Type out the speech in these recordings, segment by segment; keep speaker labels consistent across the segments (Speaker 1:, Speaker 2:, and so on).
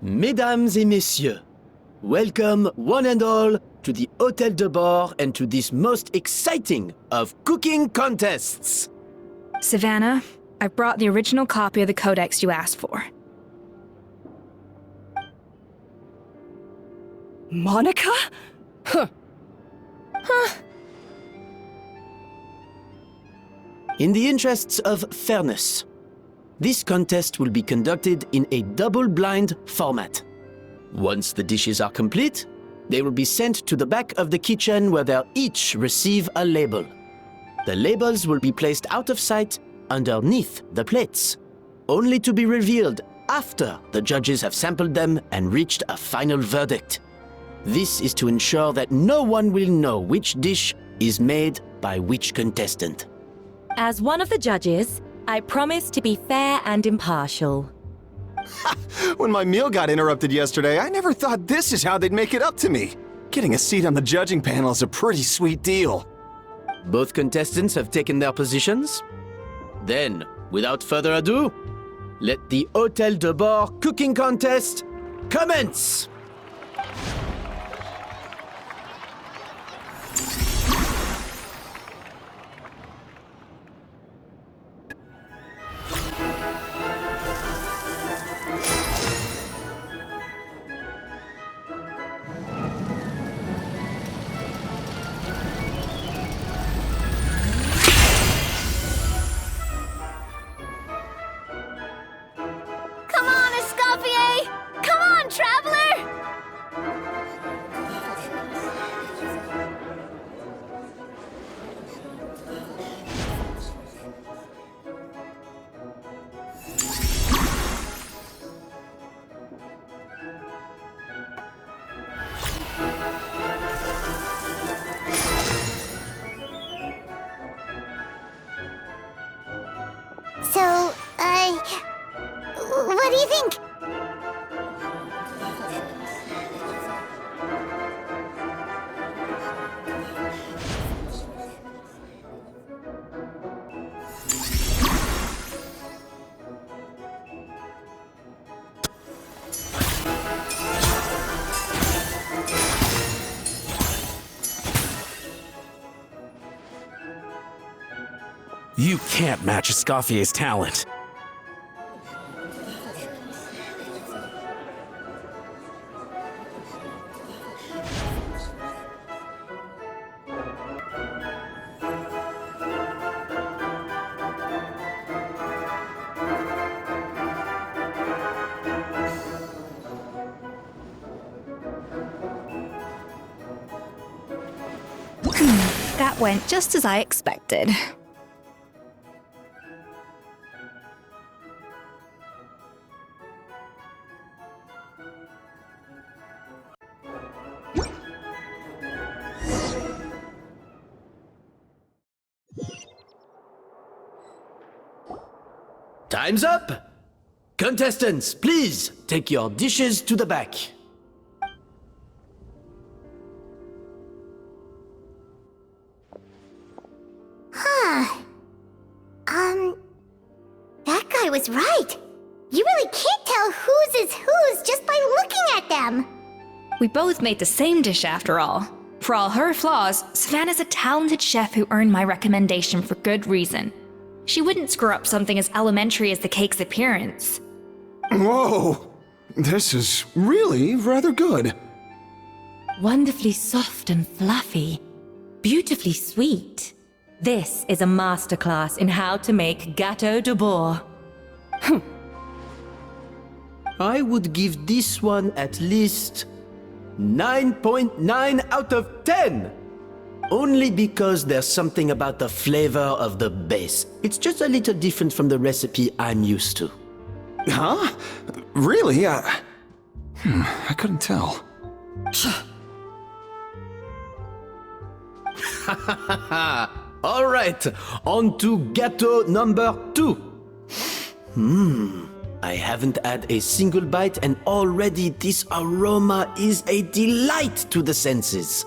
Speaker 1: Mesdames et messieurs, welcome one and all to the Hôtel de Bord and to this most exciting of cooking contests.
Speaker 2: Savannah, I've brought the original copy of the codex you asked for.
Speaker 3: Monica? Huh.
Speaker 1: In the interests of fairness, this contest will be conducted in a double-blind format. Once the dishes are complete, they will be sent to the back of the kitchen where they'll each receive a label. The labels will be placed out of sight underneath the plates, only to be revealed after the judges have sampled them and reached a final verdict. This is to ensure that no one will know which dish is made by which contestant.
Speaker 4: As one of the judges, I promise to be fair and impartial.
Speaker 5: When my meal got interrupted yesterday, I never thought this is how they'd make it up to me. Getting a seat on the judging panel is a pretty sweet deal.
Speaker 1: Both contestants have taken their positions. Then, without further ado, let the Hôtel de Bord cooking contest commence!
Speaker 6: Come on, Escoffier! Come on, traveler! So, what do you think?
Speaker 7: You can't match Escoffier's talent.
Speaker 2: That went just as I expected.
Speaker 1: Time's up! Contestants, please take your dishes to the back.
Speaker 6: That guy was right. You really can't tell whose is whose just by looking at them.
Speaker 2: We both made the same dish after all. For all her flaws, Savannah's a talented chef who earned my recommendation for good reason. She wouldn't screw up something as elementary as the cake's appearance.
Speaker 5: Whoa! This is really rather good.
Speaker 4: Wonderfully soft and fluffy. Beautifully sweet. This is a masterclass in how to make gâteau de bord.
Speaker 1: I would give this one at least 9.9 out of 10! Only because there's something about the flavor of the base. It's just a little different from the recipe I'm used to.
Speaker 5: Huh? Really? I couldn't tell.
Speaker 1: All right, on to gâteau number 2. I haven't had a single bite and already this aroma is a delight to the senses.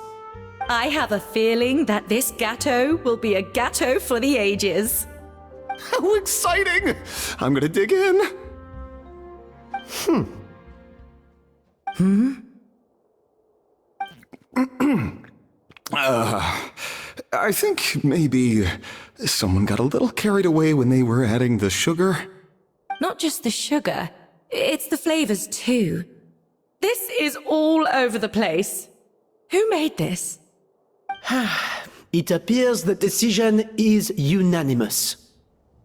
Speaker 4: I have a feeling that this gâteau will be a gâteau for the ages.
Speaker 5: How exciting! I'm gonna dig in. I think maybe someone got a little carried away when they were adding the sugar.
Speaker 4: Not just the sugar, it's the flavors too. This is all over the place. Who made this?
Speaker 1: It appears the decision is unanimous.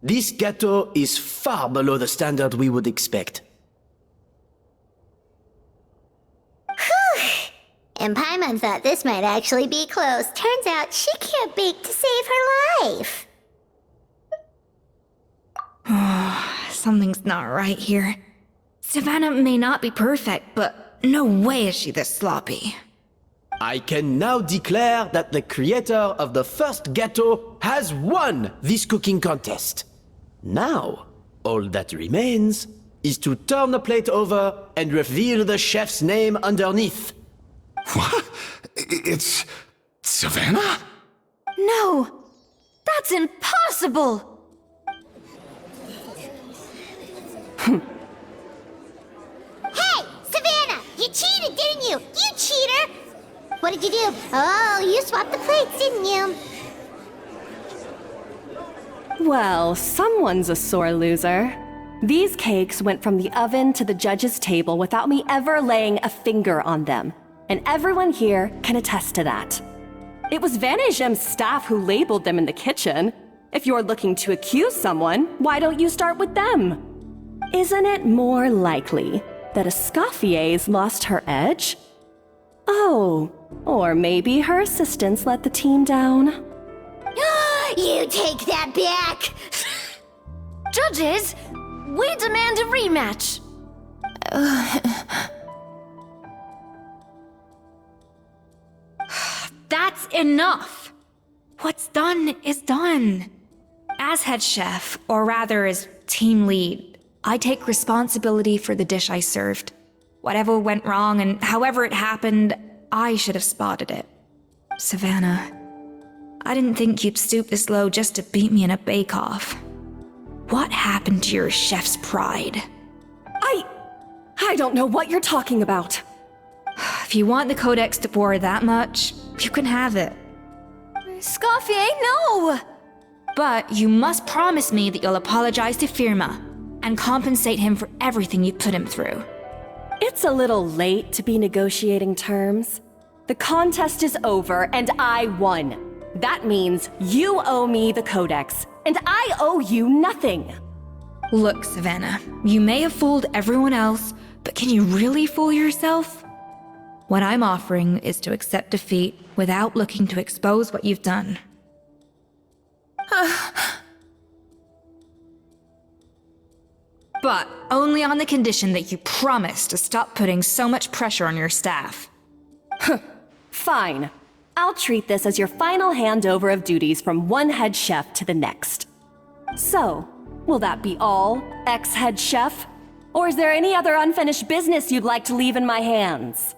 Speaker 1: This gâteau is far below the standard we would expect.
Speaker 6: And Paimon thought this might actually be close. Turns out she can't bake to save her life.
Speaker 2: Something's not right here. Savannah may not be perfect, but no way is she this sloppy.
Speaker 1: I can now declare that the creator of the first gâteau has won this cooking contest. Now, all that remains is to turn the plate over and reveal the chef's name underneath.
Speaker 5: What? It's Savannah?
Speaker 2: No! That's impossible!
Speaker 6: Hey, Savannah! You cheated, didn't you? You cheater! What did you do? Oh, you swapped the plates, didn't you?
Speaker 3: Well, someone's a sore loser. These cakes went from the oven to the judge's table without me ever laying a finger on them. And everyone here can attest to that. It was Vanishem's staff who labeled them in the kitchen. If you're looking to accuse someone, why don't you start with them? Isn't it more likely that Escoffier's lost her edge? Oh, or maybe her assistants let the team down.
Speaker 6: You take that back!
Speaker 2: Judges, we demand a rematch! That's enough! What's done is done. As head chef, or rather as team lead, I take responsibility for the dish I served. Whatever went wrong and however it happened, I should have spotted it. Savannah, I didn't think you'd stoop this low just to beat me in a bake-off. What happened to your chef's pride?
Speaker 3: I don't know what you're talking about.
Speaker 2: If you want the Codex de Boer that much, you can have it. Escoffier, no! But you must promise me that you'll apologize to Firma and compensate him for everything you put him through.
Speaker 3: It's a little late to be negotiating terms. The contest is over and I won. That means you owe me the Codex, and I owe you nothing.
Speaker 2: Look, Savannah, you may have fooled everyone else, but can you really fool yourself? What I'm offering is to accept defeat without looking to expose what you've done. But only on the condition that you promise to stop putting so much pressure on your staff.
Speaker 3: Fine. I'll treat this as your final handover of duties from one head chef to the next. So, will that be all, ex-head chef? Or is there any other unfinished business you'd like to leave in my hands?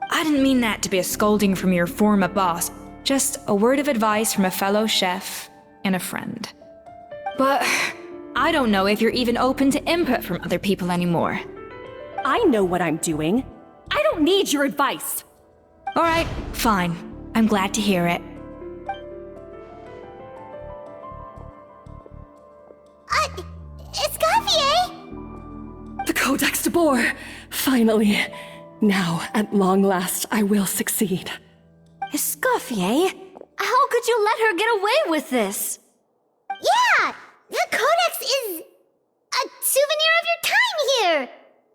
Speaker 2: I didn't mean that to be a scolding from your former boss, just a word of advice from a fellow chef and a friend. But I don't know if you're even open to input from other people anymore.
Speaker 3: I know what I'm doing. I don't need your advice.
Speaker 2: All right, fine. I'm glad to hear it.
Speaker 6: Escoffier!
Speaker 3: The Codex de Boer! Finally. Now, at long last, I will succeed.
Speaker 2: Escoffier? How could you let her get away with this?
Speaker 6: Yeah! The Codex is a souvenir of your time here!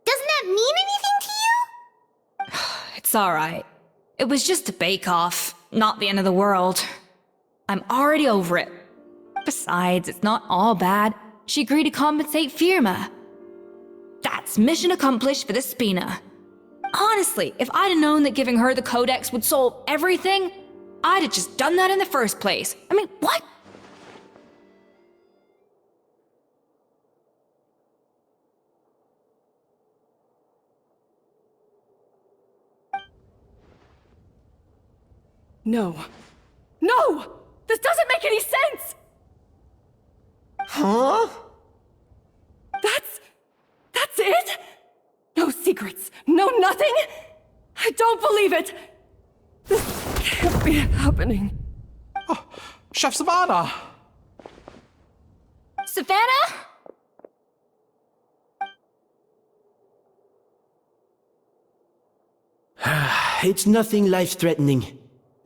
Speaker 6: Doesn't that mean anything to you?
Speaker 2: It's all right. It was just a bake-off, not the end of the world. I'm already over it. Besides, it's not all bad. She agreed to compensate Firma. That's mission accomplished for the Spina. Honestly, if I'd have known that giving her the Codex would solve everything, I'd have just done that in the first place. I mean, what?
Speaker 3: No. No! This doesn't make any sense!
Speaker 5: Huh?
Speaker 3: That's it? No secrets, no know nothing? I don't believe it! This can't be happening.
Speaker 8: Oh, Chef Savannah!
Speaker 2: Savannah?
Speaker 1: It's nothing life-threatening.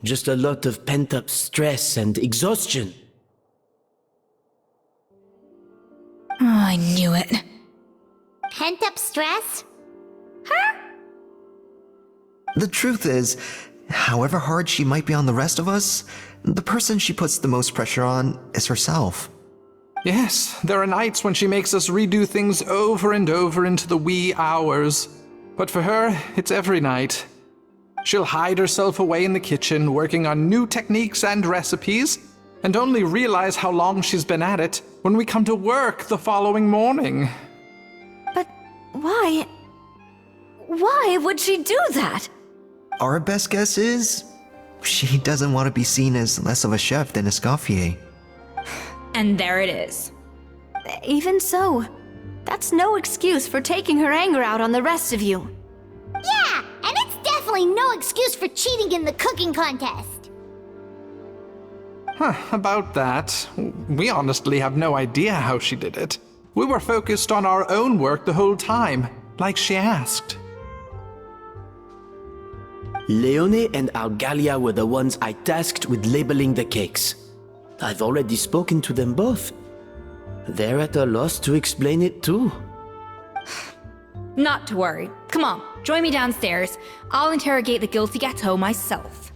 Speaker 1: Just a lot of pent-up stress and exhaustion.
Speaker 2: Oh, I knew it.
Speaker 6: Pent-up stress?
Speaker 9: The truth is, however hard she might be on the rest of us, the person she puts the most pressure on is herself.
Speaker 8: Yes, there are nights when she makes us redo things over and over into the wee hours. But for her, it's every night. She'll hide herself away in the kitchen, working on new techniques and recipes, and only realize how long she's been at it when we come to work the following morning.
Speaker 2: But why? Why would she do that?
Speaker 9: Our best guess is, she doesn't want to be seen as less of a chef than Escoffier.
Speaker 2: And there it is.
Speaker 3: Even so, that's no excuse for taking her anger out on the rest of you.
Speaker 6: Yeah, and it's definitely no excuse for cheating in the cooking contest.
Speaker 8: About that, we honestly have no idea how she did it. We were focused on our own work the whole time, like she asked.
Speaker 1: Leone and Algalia were the ones I tasked with labeling the cakes. I've already spoken to them both. They're at a loss to explain it too.
Speaker 2: Not to worry. Come on, join me downstairs. I'll interrogate the guilty gâteau myself.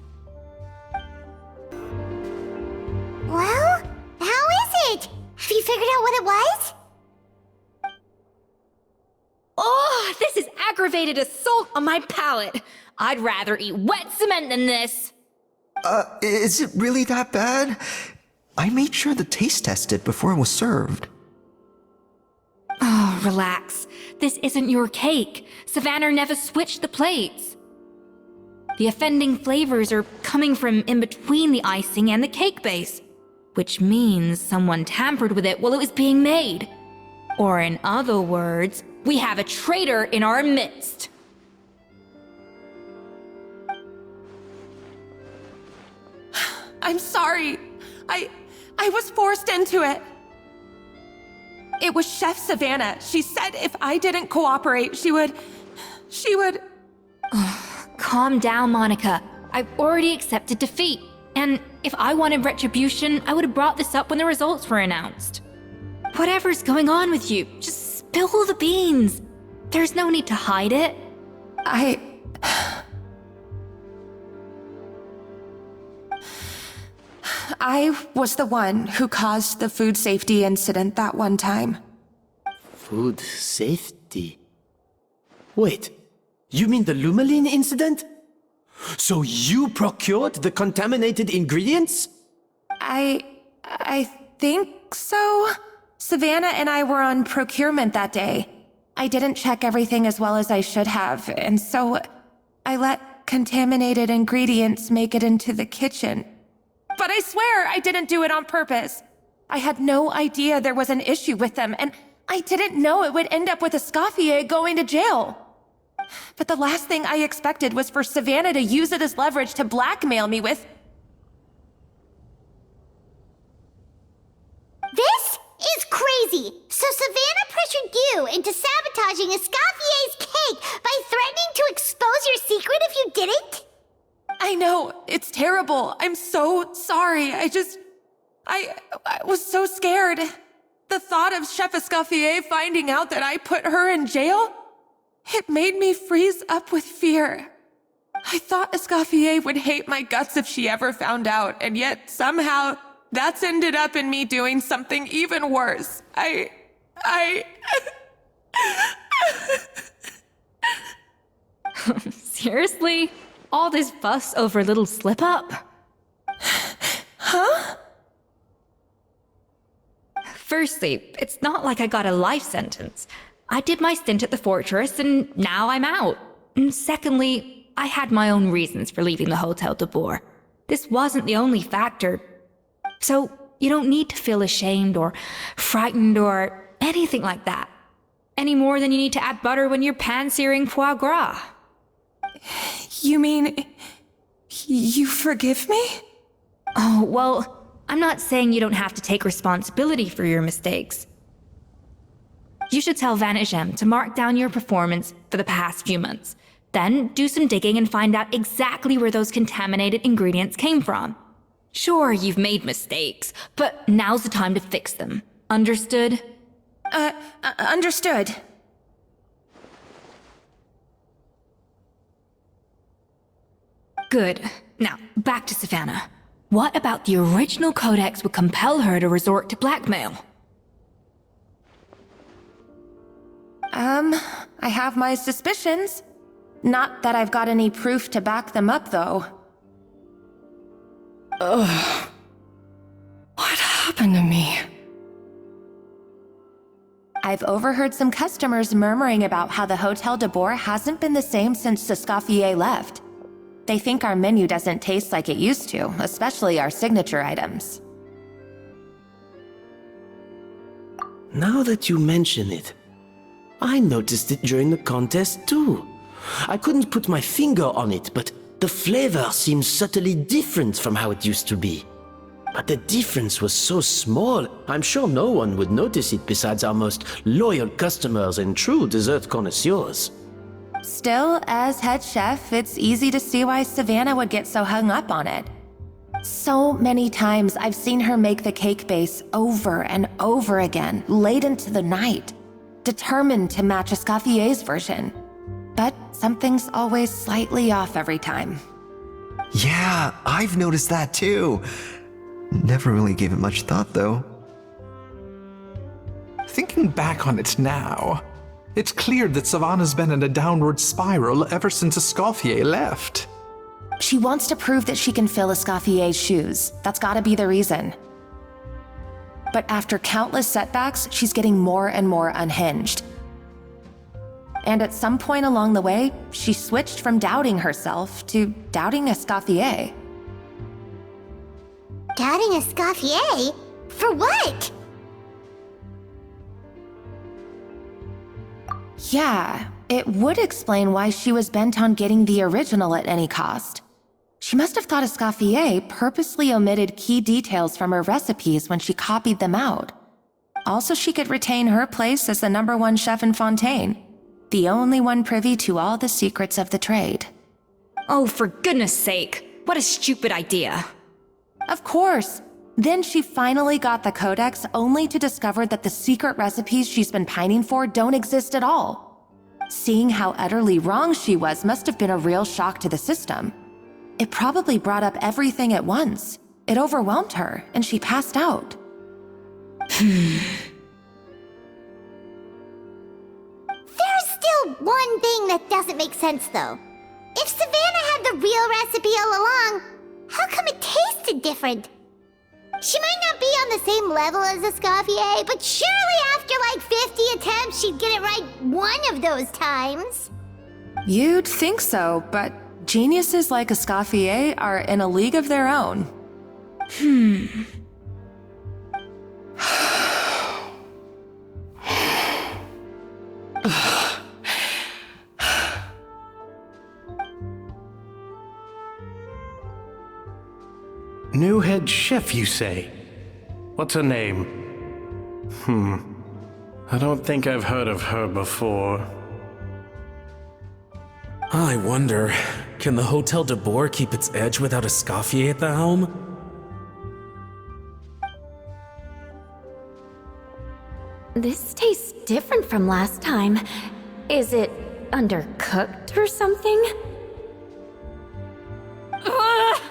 Speaker 6: Well, how is it? Have you figured out what it was?
Speaker 2: Oh, this is aggravated assault on my palate. I'd rather eat wet cement than this.
Speaker 9: Is it really that bad? I made sure the taste tested before it was served.
Speaker 2: Oh, relax. This isn't your cake. Savannah never switched the plates. The offending flavors are coming from in between the icing and the cake base, which means someone tampered with it while it was being made. Or in other words, we have a traitor in our midst.
Speaker 10: I'm sorry. I was forced into it. It was Chef Savannah. She said if I didn't cooperate, she would...
Speaker 2: Calm down, Monica. I've already accepted defeat. And if I wanted retribution, I would have brought this up when the results were announced. Whatever's going on with you, just spill the beans. There's no need to hide it.
Speaker 10: I was the one who caused the food safety incident that one time.
Speaker 1: Food safety? Wait, you mean the Lumaline incident? So you procured the contaminated ingredients?
Speaker 10: I think so. Savannah and I were on procurement that day. I didn't check everything as well as I should have, and so I let contaminated ingredients make it into the kitchen. But I swear I didn't do it on purpose. I had no idea there was an issue with them, and I didn't know it would end up with Escoffier going to jail. But the last thing I expected was for Savannah to use it as leverage to blackmail me with...
Speaker 6: This is crazy! So Savannah pressured you into sabotaging Escoffier's cake by threatening to expose your secret if you didn't?
Speaker 10: I know, it's terrible. I'm so sorry. I was so scared. The thought of Chef Escoffier finding out that I put her in jail, it made me freeze up with fear. I thought Escoffier would hate my guts if she ever found out, and yet somehow that's ended up in me doing something even worse.
Speaker 2: Seriously? All this fuss over a little slip-up?
Speaker 10: Huh?
Speaker 2: Firstly, it's not like I got a life sentence. I did my stint at the fortress, and now I'm out. And secondly, I had my own reasons for leaving the Hotel de Boer. This wasn't the only factor. So, you don't need to feel ashamed or frightened or anything like that. Any more than you need to add butter when you're pan-searing foie gras.
Speaker 10: You mean... you forgive me?
Speaker 2: Oh, well, I'm not saying you don't have to take responsibility for your mistakes. You should tell Vanagem to mark down your performance for the past few months. Then do some digging and find out exactly where those contaminated ingredients came from. Sure, you've made mistakes, but now's the time to fix them. Understood?
Speaker 10: Understood.
Speaker 2: Good. Now, back to Savannah. What about the original codex would compel her to resort to blackmail?
Speaker 10: I have my suspicions. Not that I've got any proof to back them up, though.
Speaker 3: Ugh. What happened to me?
Speaker 10: I've overheard some customers murmuring about how the Hotel de Boer hasn't been the same since Escoffier left. They think our menu doesn't taste like it used to, especially our signature items.
Speaker 1: Now that you mention it, I noticed it during the contest too. I couldn't put my finger on it, but the flavor seems subtly different from how it used to be. But the difference was so small, I'm sure no one would notice it besides our most loyal customers and true dessert connoisseurs.
Speaker 10: Still, as head chef, it's easy to see why Savannah would get so hung up on it. So many times I've seen her make the cake base over and over again, late into the night, determined to match Escoffier's version. But something's always slightly off every time.
Speaker 9: Yeah, I've noticed that too. Never really gave it much thought, though.
Speaker 8: Thinking back on it now, it's clear that Savannah's been in a downward spiral ever since Escoffier left.
Speaker 10: She wants to prove that she can fill Escoffier's shoes. That's gotta be the reason. But after countless setbacks, she's getting more and more unhinged. And at some point along the way, she switched from doubting herself to doubting Escoffier.
Speaker 6: Doubting Escoffier? For what?
Speaker 10: Yeah, it would explain why she was bent on getting the original at any cost. She must have thought Escoffier purposely omitted key details from her recipes when she copied them out. Also, she could retain her place as the #1 chef in Fontaine, the only one privy to all the secrets of the trade.
Speaker 2: Oh, for goodness sake, what a stupid idea.
Speaker 10: Of course. Then she finally got the codex only to discover that the secret recipes she's been pining for don't exist at all. Seeing how utterly wrong she was must have been a real shock to the system. It probably brought up everything at once. It overwhelmed her, and she passed out.
Speaker 6: There's still one thing that doesn't make sense, though. If Savannah had the real recipe all along, how come it tasted different? She might not be on the same level as Escoffier, but surely after like 50 attempts, she'd get it right one of those times.
Speaker 10: You'd think so, but geniuses like Escoffier are in a league of their own.
Speaker 7: New head chef, you say? What's her name? I don't think I've heard of her before. I wonder, can the Hotel de Boer keep its edge without Escoffier at the helm?
Speaker 11: This tastes different from last time. Is it undercooked or something? Ugh!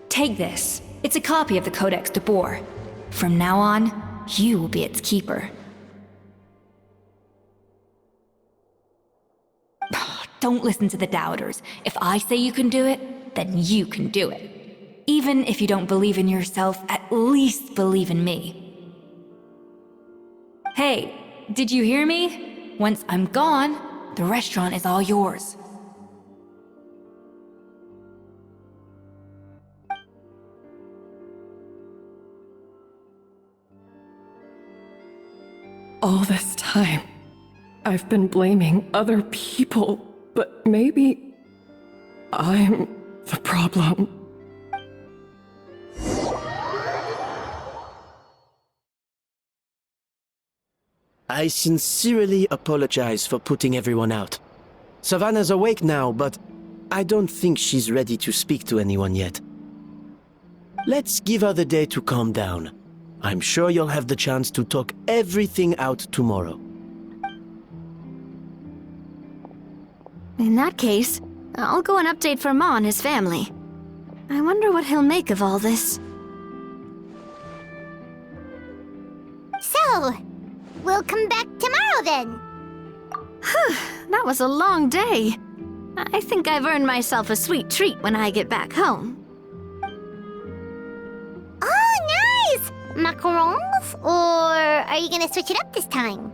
Speaker 2: Take this. It's a copy of the Codex de Boer. From now on, you will be its keeper. Don't listen to the doubters. If I say you can do it, then you can do it. Even if you don't believe in yourself, at least believe in me. Hey, did you hear me? Once I'm gone, the restaurant is all yours.
Speaker 12: All this time, I've been blaming other people, but maybe I'm the problem.
Speaker 1: I sincerely apologize for putting everyone out. Savannah's awake now, but I don't think she's ready to speak to anyone yet. Let's give her the day to calm down. I'm sure you'll have the chance to talk everything out tomorrow.
Speaker 11: In that case, I'll go and update for Ma and his family. I wonder what he'll make of all this.
Speaker 6: So, we'll come back tomorrow then.
Speaker 11: That was a long day. I think I've earned myself a sweet treat when I get back home.
Speaker 6: Oh, nice! Macarons? Or are you gonna switch it up this time?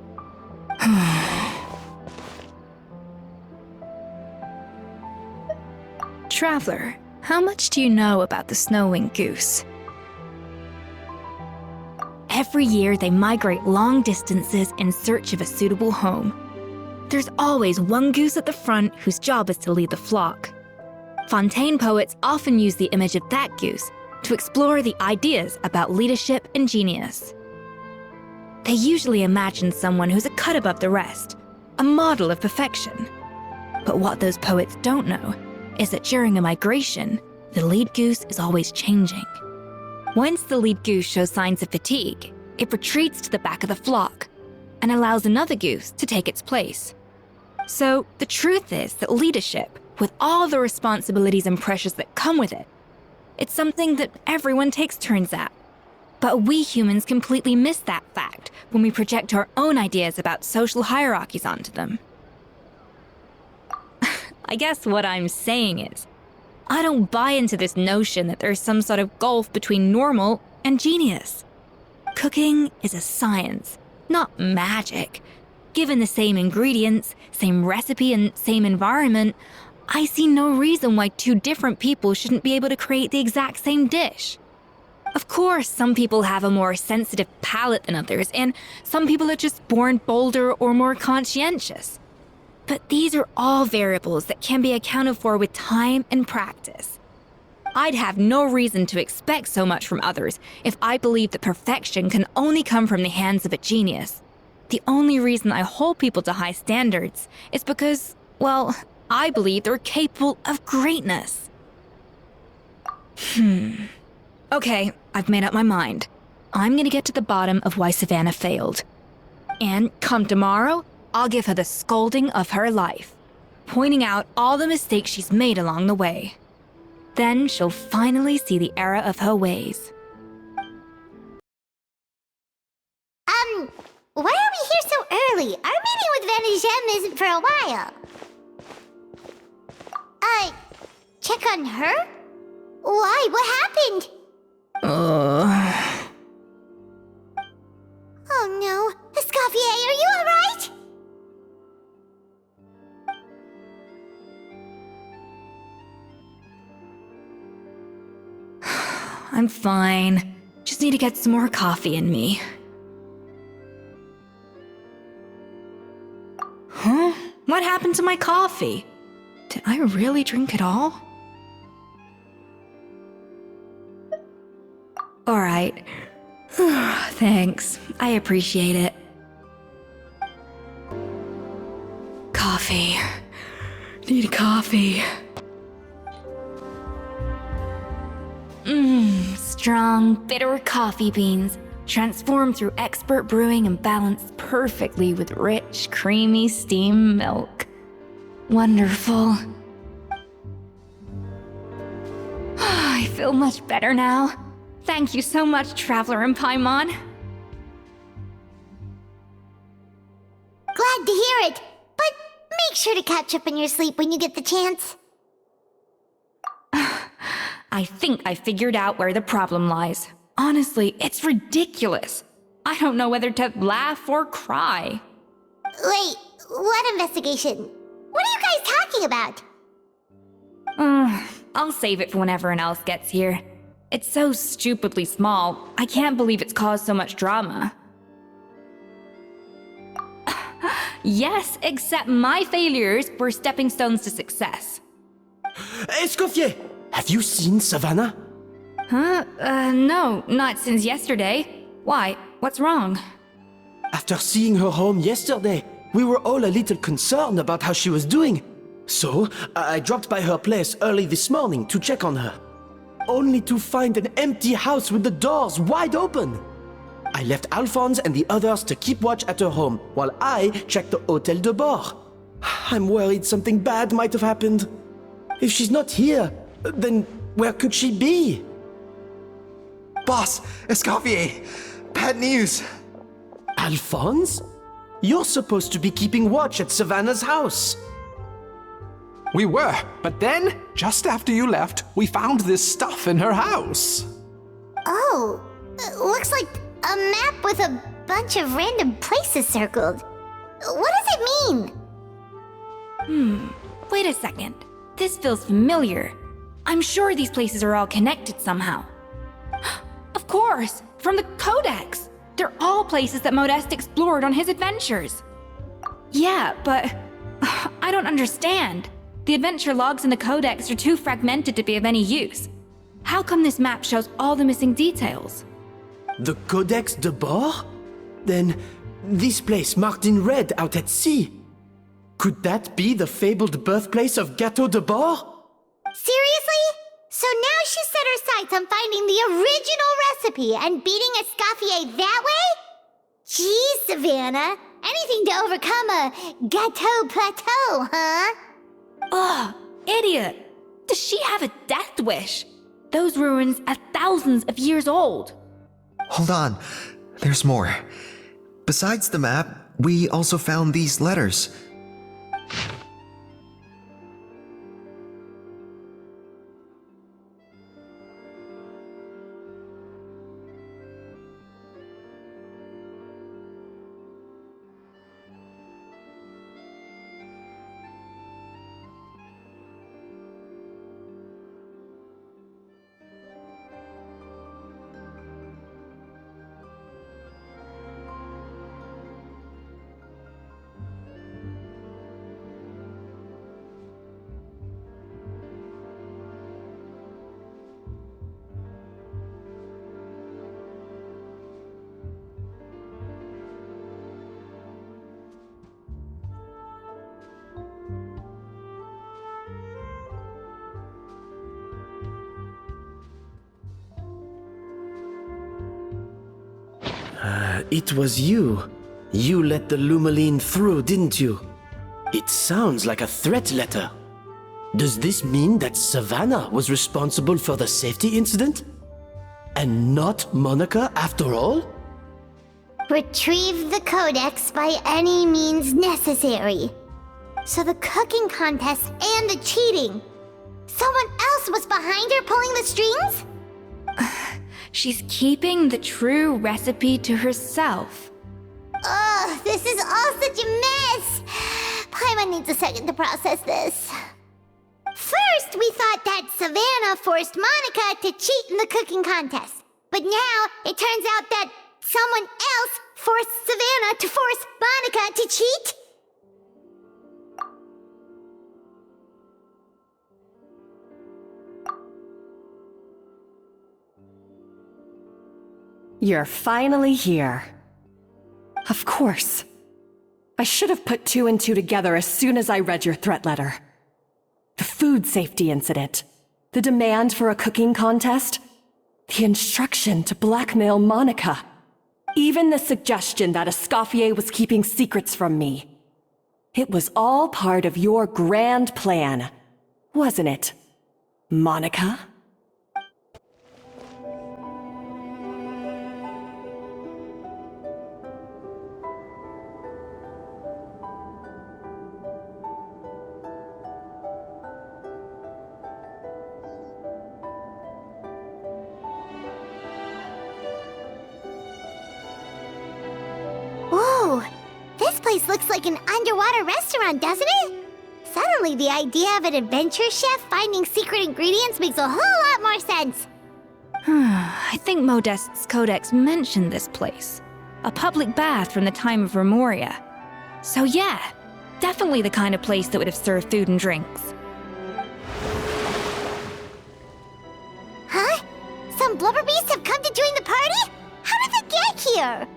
Speaker 2: Traveler, how much do you know about the snow-winged goose? Every year, they migrate long distances in search of a suitable home. There's always one goose at the front whose job is to lead the flock. Fontaine poets often use the image of that goose to explore the ideas about leadership and genius. They usually imagine someone who's a cut above the rest, a model of perfection. But what those poets don't know is that during a migration, the lead goose is always changing. Once the lead goose shows signs of fatigue, it retreats to the back of the flock and allows another goose to take its place. So the truth is that leadership, with all the responsibilities and pressures that come with it, it's something that everyone takes turns at. But we humans completely miss that fact when we project our own ideas about social hierarchies onto them. I guess what I'm saying is, I don't buy into this notion that there's some sort of gulf between normal and genius. Cooking is a science, not magic. Given the same ingredients, same recipe, and same environment, I see no reason why two different people shouldn't be able to create the exact same dish. Of course, some people have a more sensitive palate than others, and some people are just born bolder or more conscientious. But these are all variables that can be accounted for with time and practice. I'd have no reason to expect so much from others if I believed that perfection can only come from the hands of a genius. The only reason I hold people to high standards is because, well, I believe they're capable of greatness. Okay, I've made up my mind. I'm gonna get to the bottom of why Savannah failed. And come tomorrow, I'll give her the scolding of her life, pointing out all the mistakes she's made along the way. Then she'll finally see the error of her ways.
Speaker 6: Why are we here so early? Our meeting with Van isn't for a while. Check on her? Why? What happened? Oh no. Escoffier, are you alright?
Speaker 2: I'm fine. Just need to get some more coffee in me. Huh? What happened to my coffee? Did I really drink it all? Alright. Thanks. I appreciate it. Coffee. Need coffee. Strong, bitter coffee beans, transformed through expert brewing and balanced perfectly with rich, creamy steam milk. Wonderful. I feel much better now. Thank you so much, Traveler and Paimon.
Speaker 6: Glad to hear it, but make sure to catch up on your sleep when you get the chance.
Speaker 2: I think I figured out where the problem lies. Honestly, it's ridiculous. I don't know whether to laugh or cry.
Speaker 6: Wait, what investigation? What are you guys talking about?
Speaker 2: I'll save it for when everyone else gets here. It's so stupidly small, I can't believe it's caused so much drama. Yes, except my failures were stepping stones to success.
Speaker 1: Escoffier, have you seen Savannah?
Speaker 2: Huh? No, not since yesterday. Why? What's wrong?
Speaker 1: After seeing her home yesterday, we were all a little concerned about how she was doing. So, I dropped by her place early this morning to check on her. Only to find an empty house with the doors wide open. I left Alphonse and the others to keep watch at her home, while I checked the Hotel de Bord. I'm worried something bad might have happened. If she's not here, then where could she be?
Speaker 9: Boss, Escoffier, bad news.
Speaker 1: Alphonse? You're supposed to be keeping watch at Savannah's house.
Speaker 8: We were, but then, just after you left, we found this stuff in her house.
Speaker 6: Oh, looks like a map with a bunch of random places circled. What does it mean?
Speaker 2: Wait a second. This feels familiar. I'm sure these places are all connected somehow. Of course, from the Codex. They're all places that Modeste explored on his adventures. Yeah, but I don't understand. The adventure logs in the Codex are too fragmented to be of any use. How come this map shows all the missing details?
Speaker 1: The Codex de Bord? Then, this place marked in red out at sea. Could that be the fabled birthplace of Gâteau de Bord?
Speaker 6: Seriously? So now she set her sights on finding the original recipe and beating Escoffier that way? Geez, Savannah. Anything to overcome a Gâteau plateau, huh?
Speaker 2: Ugh, idiot! Does she have a death wish? Those ruins are thousands of years old.
Speaker 9: Hold on, there's more. Besides the map, we also found these letters.
Speaker 1: It was you. You let the Lumaline through, didn't you? It sounds like a threat letter. Does this mean that Savannah was responsible for the safety incident? And not Monica after all?
Speaker 6: Retrieve the Codex by any means necessary. So the cooking contest and the cheating. Someone else was behind her pulling the strings?
Speaker 2: She's keeping the true recipe to herself.
Speaker 6: Ugh, this is all such a mess. Paimon needs a second to process this. First, we thought that Savannah forced Monica to cheat in the cooking contest. But now, it turns out that someone else forced Savannah to force Monica to cheat?
Speaker 3: You're finally here. Of course. I should have put two and two together as soon as I read your threat letter. The food safety incident, the demand for a cooking contest, the instruction to blackmail Monica, even the suggestion that Escoffier was keeping secrets from me. It was all part of your grand plan, wasn't it, Monica?
Speaker 6: Whoa, this place looks like an underwater restaurant, doesn't it? Suddenly, the idea of an adventure chef finding secret ingredients makes a whole lot more sense.
Speaker 2: I think Modeste's Codex mentioned this place. A public bath from the time of Remoria. So yeah, definitely the kind of place that would have served food and drinks.
Speaker 6: Huh? Some blubber beasts have come to join the party? How did they get here?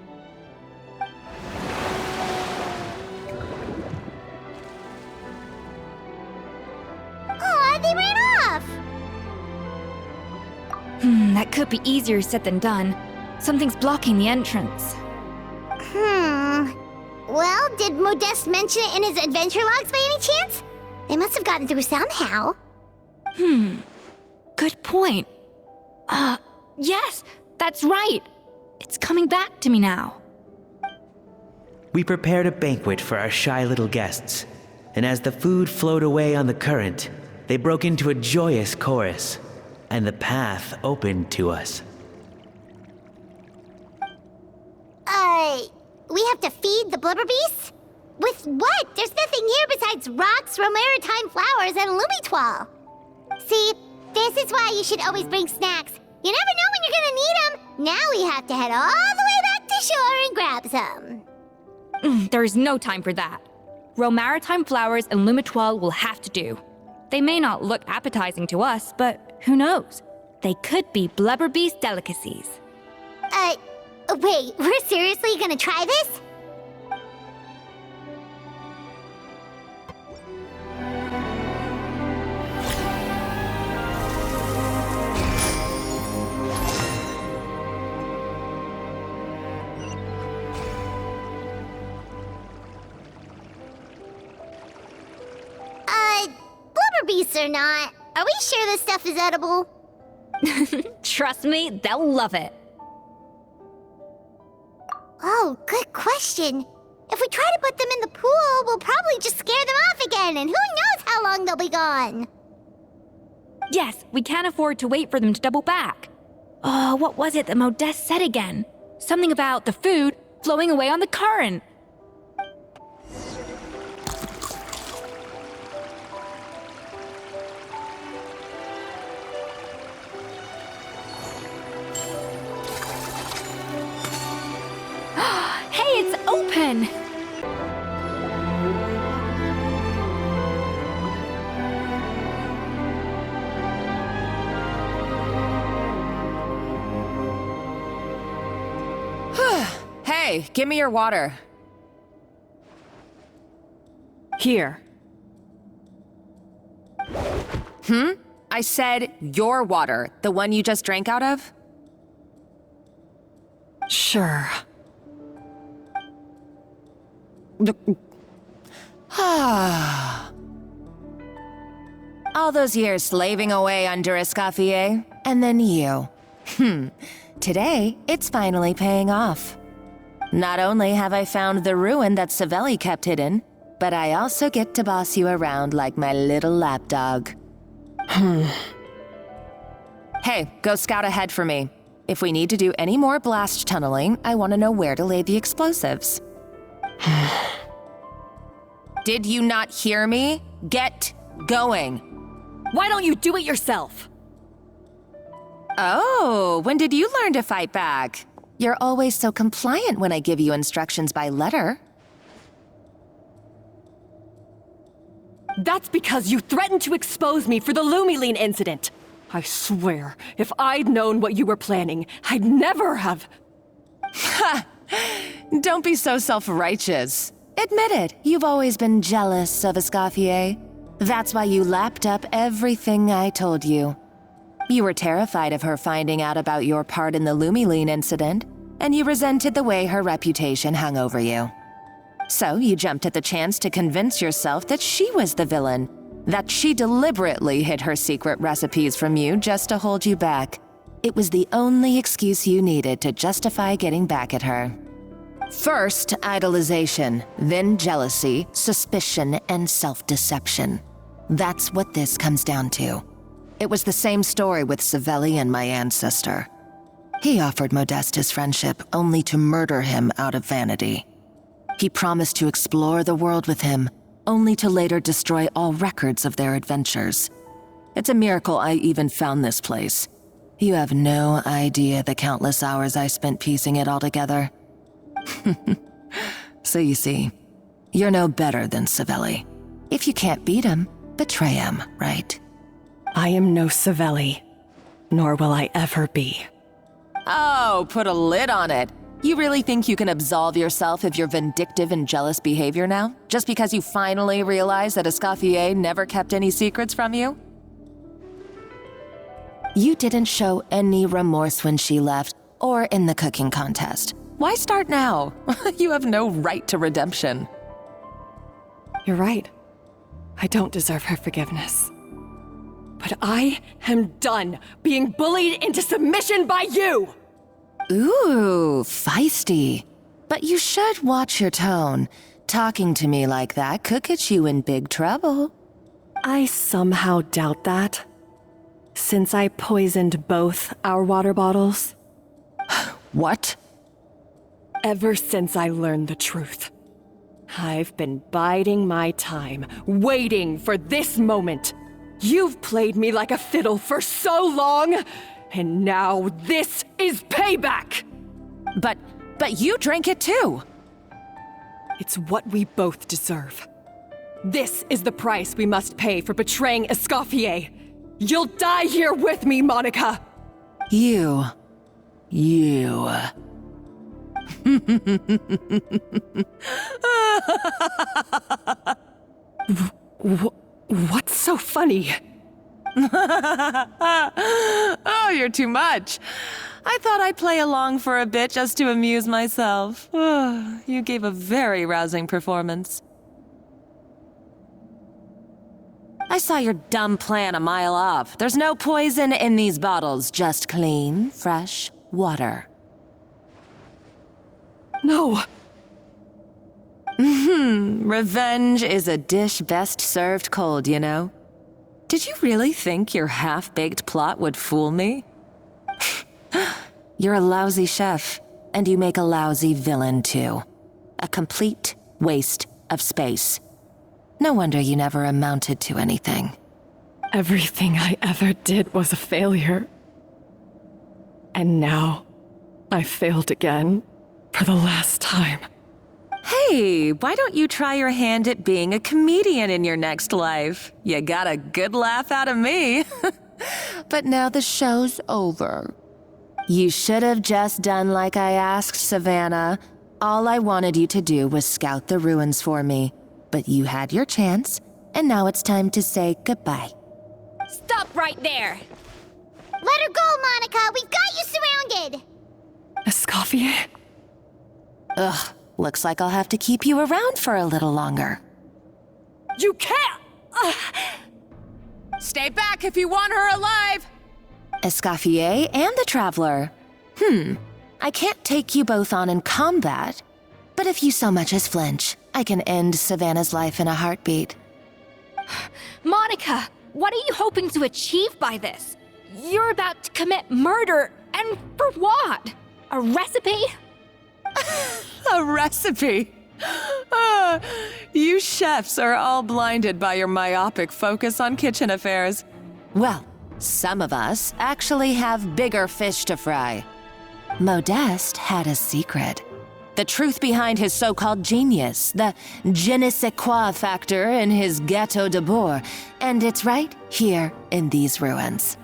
Speaker 6: Aw, they ran off!
Speaker 2: That could be easier said than done. Something's blocking the entrance.
Speaker 6: Well, did Modeste mention it in his adventure logs by any chance? They must have gotten through somehow.
Speaker 2: Good point. Yes, that's right. It's coming back to me now.
Speaker 13: We prepared a banquet for our shy little guests, and as the food flowed away on the current, they broke into a joyous chorus, and the path opened to us.
Speaker 6: We have to feed the blubber beasts? With what? There's nothing here besides rocks, romaritime flowers, and lumitoile. See, this is why you should always bring snacks. You never know when you're gonna need them. Now we have to head all the way back to shore and grab some.
Speaker 2: There's no time for that. Romaritime flowers and lumitoile will have to do. They may not look appetizing to us, but who knows? They could be blubber beast delicacies.
Speaker 6: Wait, we're seriously gonna try this? Blubber beasts or not, are we sure this stuff is edible?
Speaker 2: Trust me, they'll love it.
Speaker 6: Oh, good question. If we try to put them in the pool, we'll probably just scare them off again, and who knows how long they'll be gone.
Speaker 2: Yes, we can't afford to wait for them to double back. Oh, what was it that Modeste said again? Something about the food flowing away on the current. Hey, it's open!
Speaker 14: Hey, give me your water.
Speaker 12: Here.
Speaker 14: I said your water, the one you just drank out of?
Speaker 12: Sure.
Speaker 14: All those years slaving away under Escoffier, and then you. Today, it's finally paying off. Not only have I found the ruin that Savelli kept hidden, but I also get to boss you around like my little lapdog. Hey, go scout ahead for me. If we need to do any more blast tunneling, I want to know where to lay the explosives. Did you not hear me? Get going.
Speaker 3: Why don't you do it yourself?
Speaker 14: Oh, when did you learn to fight back? You're always so compliant when I give you instructions by letter.
Speaker 3: That's because you threatened to expose me for the Lumiline incident. I swear, if I'd known what you were planning, I'd never have...
Speaker 14: Ha! Don't be so self-righteous. Admit it, you've always been jealous of Escoffier. That's why you lapped up everything I told you. You were terrified of her finding out about your part in the Lumiline incident, and you resented the way her reputation hung over you. So you jumped at the chance to convince yourself that she was the villain, that she deliberately hid her secret recipes from you just to hold you back. It was the only excuse you needed to justify getting back at her. First, idolization, then jealousy, suspicion, and self-deception. That's what this comes down to. It was the same story with Savelli and my ancestor. He offered Modeste his friendship only to murder him out of vanity. He promised to explore the world with him, only to later destroy all records of their adventures. It's a miracle I even found this place. You have no idea the countless hours I spent piecing it all together. So you see, You're no better than Savelli. If you can't beat him, betray him, right?
Speaker 3: I am no Savelli, nor will I ever be.
Speaker 14: Oh, put a lid on it. You really think you can absolve yourself of your vindictive and jealous behavior now? Just because you finally realize that Escoffier never kept any secrets from you? You didn't show any remorse when she left, or in the cooking contest. Why start now? You have no right to redemption.
Speaker 3: You're right. I don't deserve her forgiveness. But I am done being bullied into submission by you!
Speaker 14: Ooh, feisty. But you should watch your tone. Talking to me like that could get you in big trouble.
Speaker 3: I somehow doubt that. Since I poisoned both our water bottles.
Speaker 14: What?
Speaker 3: Ever since I learned the truth, I've been biding my time, waiting for this moment. You've played me like a fiddle for so long, and now this is payback!
Speaker 14: But you drank it too!
Speaker 3: It's what we both deserve. This is the price we must pay for betraying Escoffier. You'll die here with me, Monica!
Speaker 14: You.
Speaker 3: What's so funny?
Speaker 14: Oh, you're too much. I thought I'd play along for a bit just to amuse myself. You gave a very rousing performance. I saw your dumb plan a mile off. There's no poison in these bottles, just clean, fresh water.
Speaker 3: No.
Speaker 14: Revenge is a dish best served cold, you know? Did you really think your half-baked plot would fool me? You're a lousy chef, and you make a lousy villain too. A complete waste of space. No wonder you never amounted to anything.
Speaker 3: Everything I ever did was a failure. And now, I failed again, for the last time.
Speaker 14: Hey, why don't you try your hand at being a comedian in your next life? You got a good laugh out of me. But now the show's over. You should have just done like I asked, Savannah. All I wanted you to do was scout the ruins for me. But you had your chance, and now it's time to say goodbye.
Speaker 2: Stop right there!
Speaker 6: Let her go, Monica! We've got you surrounded!
Speaker 3: Escoffier?
Speaker 14: Ugh, looks like I'll have to keep you around for a little longer.
Speaker 3: You can't!
Speaker 14: Stay back if you want her alive! Escoffier and the Traveler. I can't take you both on in combat, but if you so much as flinch, I can end Savannah's life in a heartbeat.
Speaker 2: Monica, what are you hoping to achieve by this? You're about to commit murder, and for what? A recipe?
Speaker 14: A recipe? You chefs are all blinded by your myopic focus on kitchen affairs. Well, some of us actually have bigger fish to fry. Modeste had a secret. The truth behind his so-called genius, the je ne sais quoi factor in his Gâteau de Bourg, and it's right here in these ruins.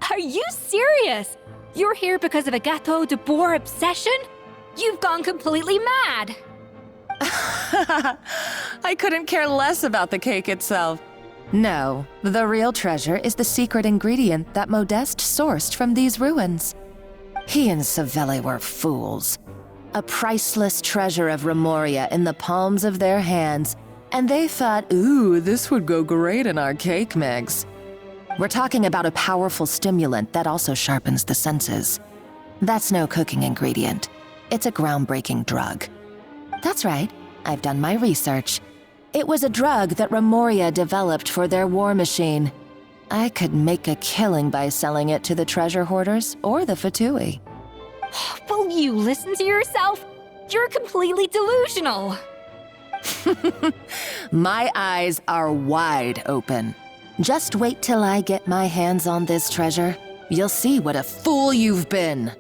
Speaker 2: Are you serious? You're here because of a Gâteau de Bourg obsession? You've gone completely mad!
Speaker 14: I couldn't care less about the cake itself. No, the real treasure is the secret ingredient that Modeste sourced from these ruins. He and Savelli were fools. A priceless treasure of Remoria in the palms of their hands, and they thought, ooh, this would go great in our cake mix. We're talking about a powerful stimulant that also sharpens the senses. That's no cooking ingredient. It's a groundbreaking drug. That's right, I've done my research. It was a drug that Remoria developed for their war machine. I could make a killing by selling it to the treasure hoarders or the Fatui.
Speaker 2: Will you listen to yourself? You're completely delusional.
Speaker 14: My eyes are wide open. Just wait till I get my hands on this treasure. You'll see what a fool you've been.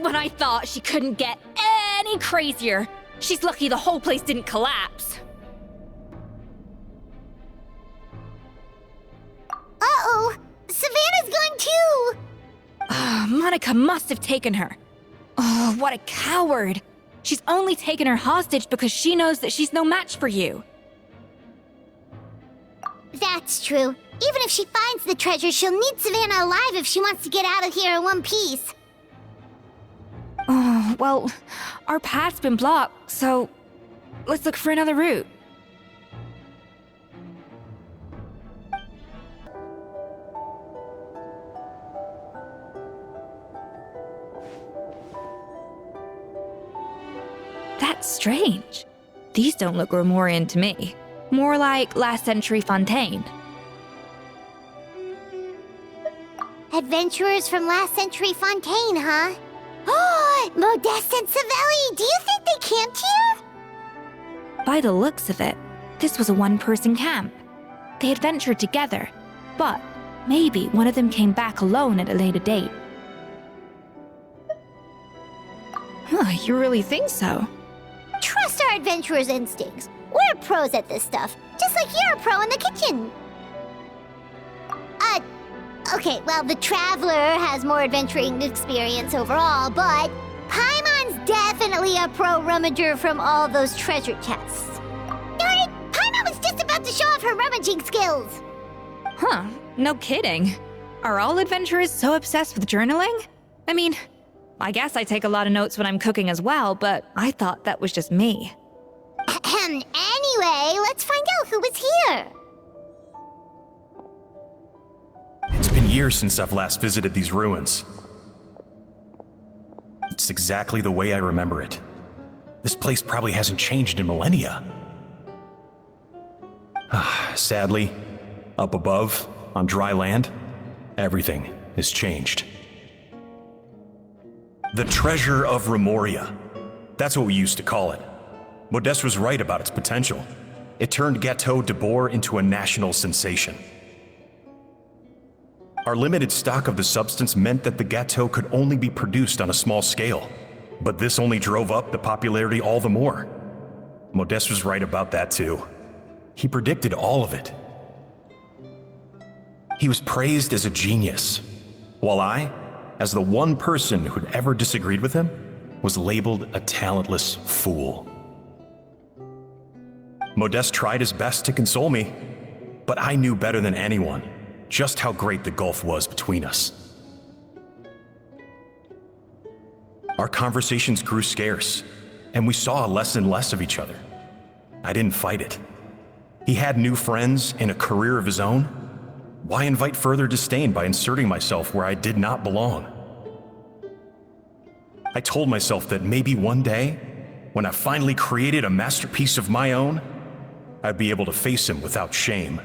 Speaker 2: when I thought she couldn't get any crazier. She's lucky the whole place didn't collapse.
Speaker 6: Uh-oh! Savannah's going too!
Speaker 2: Monica must have taken her. Oh, what a coward. She's only taken her hostage because she knows that she's no match for you.
Speaker 6: That's true. Even if she finds the treasure, she'll need Savannah alive if she wants to get out of here in one piece.
Speaker 2: Oh, well, our path's been blocked, so let's look for another route. That's strange. These don't look Romorian to me. More like last century Fontaine.
Speaker 6: Adventurers from last century Fontaine, huh? Oh, Modeste and Savelli, do you think they camped here?
Speaker 2: By the looks of it, this was a one-person camp. They adventured together, but maybe one of them came back alone at a later date. Huh, you really think so?
Speaker 6: Trust our adventurers' instincts. We're pros at this stuff, just like you're a pro in the kitchen. Okay, well, the Traveler has more adventuring experience overall, but Paimon's definitely a pro rummager from all those treasure chests. Darn it! Paimon was just about to show off her rummaging skills!
Speaker 2: Huh, no kidding. Are all adventurers so obsessed with journaling? I mean, I guess I take a lot of notes when I'm cooking as well, but I thought that was just me.
Speaker 6: Anyway, let's find out who was here.
Speaker 15: It's been years since I've last visited these ruins. It's exactly the way I remember it. This place probably hasn't changed in millennia. Sadly, up above, on dry land, everything has changed. The treasure of Remoria. That's what we used to call it. Modeste was right about its potential. It turned Gâteau de Bourg into a national sensation. Our limited stock of the substance meant that the gâteau could only be produced on a small scale, but this only drove up the popularity all the more. Modeste was right about that too. He predicted all of it. He was praised as a genius, while I, as the one person who'd ever disagreed with him, was labeled a talentless fool. Modeste tried his best to console me, but I knew better than anyone just how great the gulf was between us. Our conversations grew scarce, and we saw less and less of each other. I didn't fight it. He had new friends and a career of his own. Why invite further disdain by inserting myself where I did not belong? I told myself that maybe one day, when I finally created a masterpiece of my own, I'd be able to face him without shame.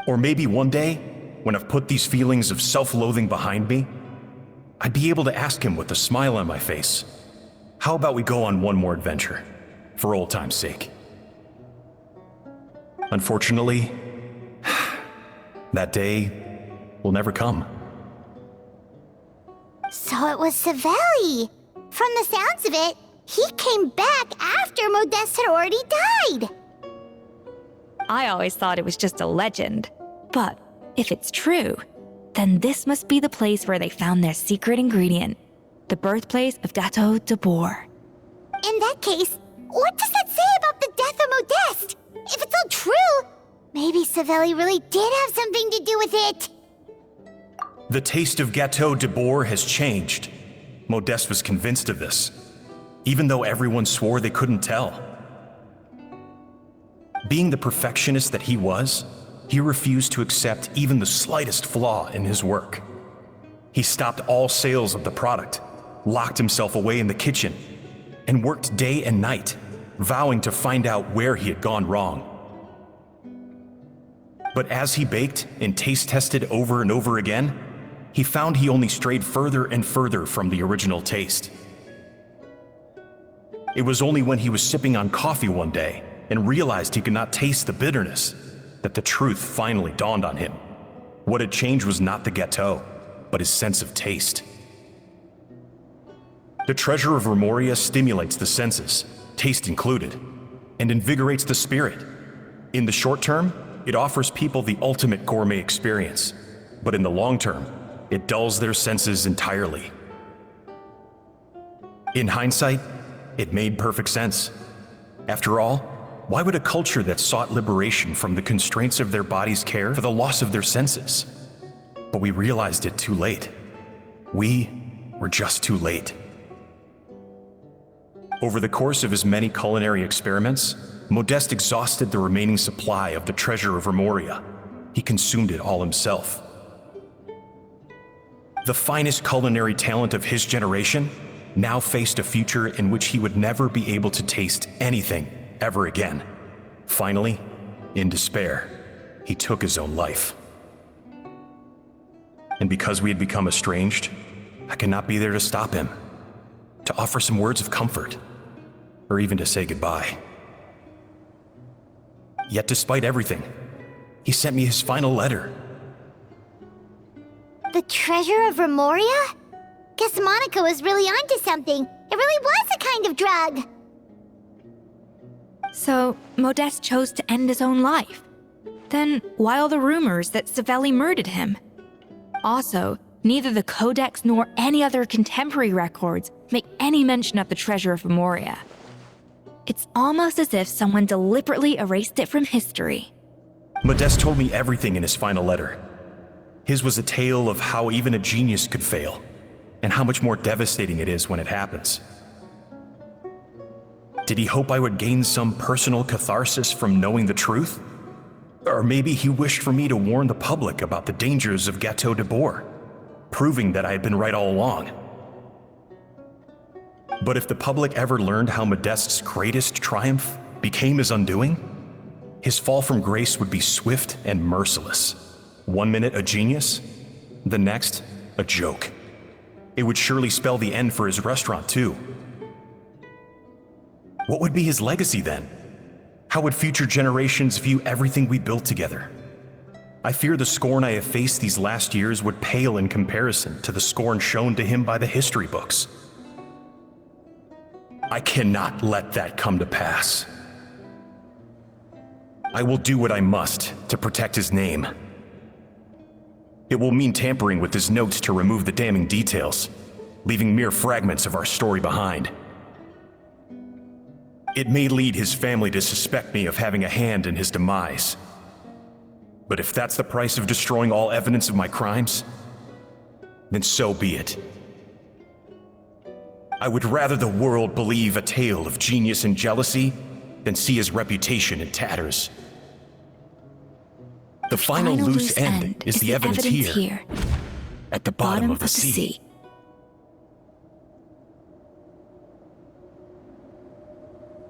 Speaker 15: Or maybe one day, when I've put these feelings of self-loathing behind me, I'd be able to ask him with a smile on my face, how about we go on one more adventure, for old time's sake? Unfortunately, that day will never come.
Speaker 6: So it was Savelli. From the sounds of it, he came back after Modeste had already died.
Speaker 2: I always thought it was just a legend. But if it's true, then this must be the place where they found their secret ingredient, the birthplace of Gâteau de Bourg.
Speaker 6: In that case, what does that say about the death of Modeste? If it's all true, maybe Savelli really did have something to do with it.
Speaker 15: The taste of Gâteau de Bourg has changed. Modeste was convinced of this, even though everyone swore they couldn't tell. Being the perfectionist that he was, he refused to accept even the slightest flaw in his work. He stopped all sales of the product, locked himself away in the kitchen, and worked day and night, vowing to find out where he had gone wrong. But as he baked and taste tested over and over again, he found he only strayed further and further from the original taste. It was only when he was sipping on coffee one day and realized he could not taste the bitterness that the truth finally dawned on him. What had changed was not the gâteau, but his sense of taste. The treasure of Remoria stimulates the senses, taste included, and invigorates the spirit. In the short term, it offers people the ultimate gourmet experience, but in the long term, it dulls their senses entirely. In hindsight, it made perfect sense. After all, why would a culture that sought liberation from the constraints of their bodies care for the loss of their senses? But we realized it too late. We were just too late. Over the course of his many culinary experiments, Modeste exhausted the remaining supply of the treasure of Remoria. He consumed it all himself. The finest culinary talent of his generation now faced a future in which he would never be able to taste anything ever again. Finally, in despair, he took his own life. And because we had become estranged, I could not be there to stop him, to offer some words of comfort, or even to say goodbye. Yet despite everything, he sent me his final letter.
Speaker 6: The treasure of Remoria? Guess Monica was really onto something. It really was a kind of drug.
Speaker 2: So, Modeste chose to end his own life. Then, why all the rumors that Savelli murdered him? Also, neither the Codex nor any other contemporary records make any mention of the treasure of Remoria. It's almost as if someone deliberately erased it from history.
Speaker 15: Modeste told me everything in his final letter. His was a tale of how even a genius could fail, and how much more devastating it is when it happens. Did he hope I would gain some personal catharsis from knowing the truth? Or maybe he wished for me to warn the public about the dangers of Gâteau de Bourg, proving that I had been right all along. But if the public ever learned how Modeste's greatest triumph became his undoing, his fall from grace would be swift and merciless. 1 minute a genius, the next a joke. It would surely spell the end for his restaurant too. What would be his legacy then? How would future generations view everything we built together? I fear the scorn I have faced these last years would pale in comparison to the scorn shown to him by the history books. I cannot let that come to pass. I will do what I must to protect his name. It will mean tampering with his notes to remove the damning details, leaving mere fragments of our story behind. It may lead his family to suspect me of having a hand in his demise. But if that's the price of destroying all evidence of my crimes, then so be it. I would rather the world believe a tale of genius and jealousy than see his reputation in tatters. The final loose end is the evidence here, at the bottom of the sea.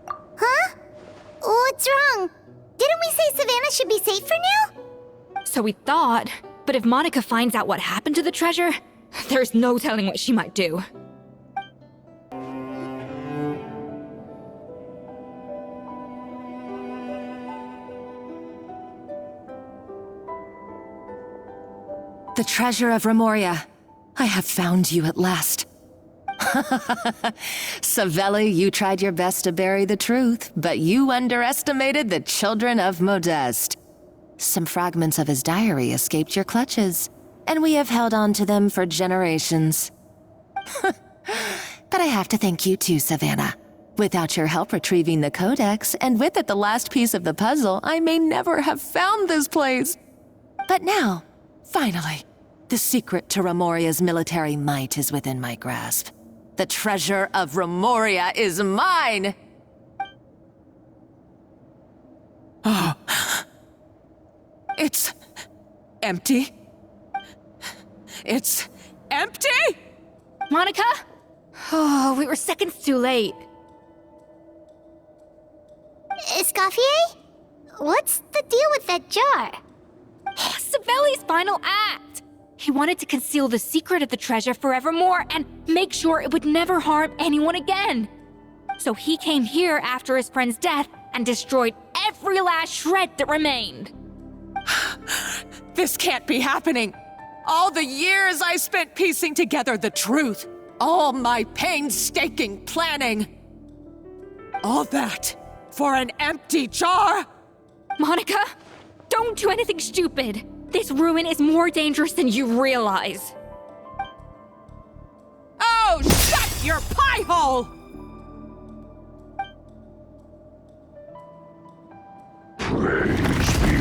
Speaker 6: Huh? What's wrong? Didn't we say Savannah should be safe for now?
Speaker 2: So we thought, but if Monica finds out what happened to the treasure, there's no telling what she might do.
Speaker 14: The treasure of Remoria. I have found you at last. Savelli, you tried your best to bury the truth, but you underestimated the children of Modeste. Some fragments of his diary escaped your clutches, and we have held on to them for generations. But I have to thank you too, Savannah. Without your help retrieving the Codex, and with it the last piece of the puzzle, I may never have found this place. But now, finally, the secret to Remoria's military might is within my grasp. The treasure of Remoria is mine! Oh. It's empty. It's empty?
Speaker 2: Monica? Oh, we were seconds too late.
Speaker 6: Escoffier? What's the deal with that jar?
Speaker 2: Savelli's final act! He wanted to conceal the secret of the treasure forevermore and make sure it would never harm anyone again. So he came here after his friend's death and destroyed every last shred that remained.
Speaker 14: This can't be happening. All the years I spent piecing together the truth.
Speaker 16: All my painstaking planning. All that for an empty jar?
Speaker 2: Monica, don't do anything stupid. This ruin is more dangerous than you realize.
Speaker 16: Oh, shut your pie hole!
Speaker 17: Praise be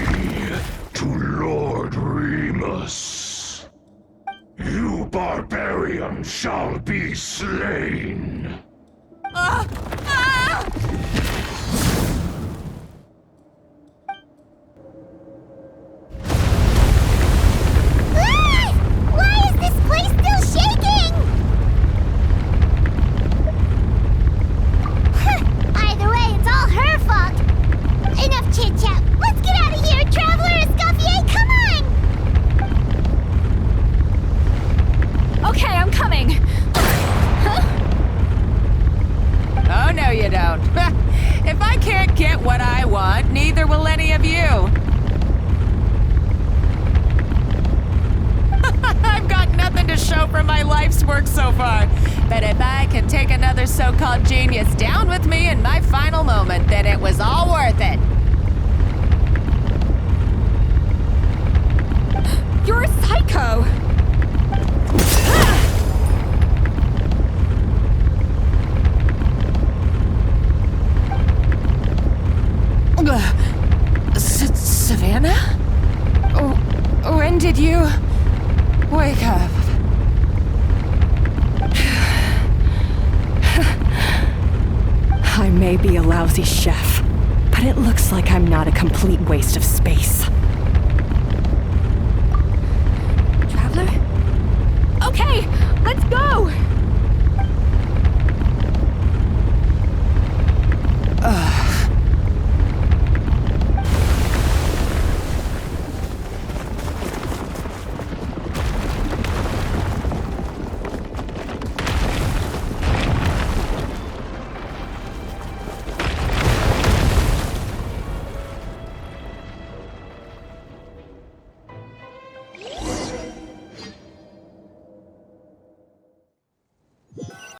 Speaker 17: to Lord Remus. You barbarian shall be slain.
Speaker 6: Why is this place still shaking? Either way, it's all her fault. Enough chit-chat. Let's get out of here, Traveler Escoffier, come on!
Speaker 2: Okay, I'm coming.
Speaker 14: Oh, no, you don't. If I can't get what I want, neither will any of you. I've got nothing to show for my life's work so far. But if I can take another so-called genius down with me in my final moment, then it was all worth it.
Speaker 2: You're a psycho!
Speaker 14: Savannah? When did you wake up?
Speaker 3: I may be a lousy chef, but it looks like I'm not a complete waste of space.
Speaker 2: Traveler? Okay, let's go!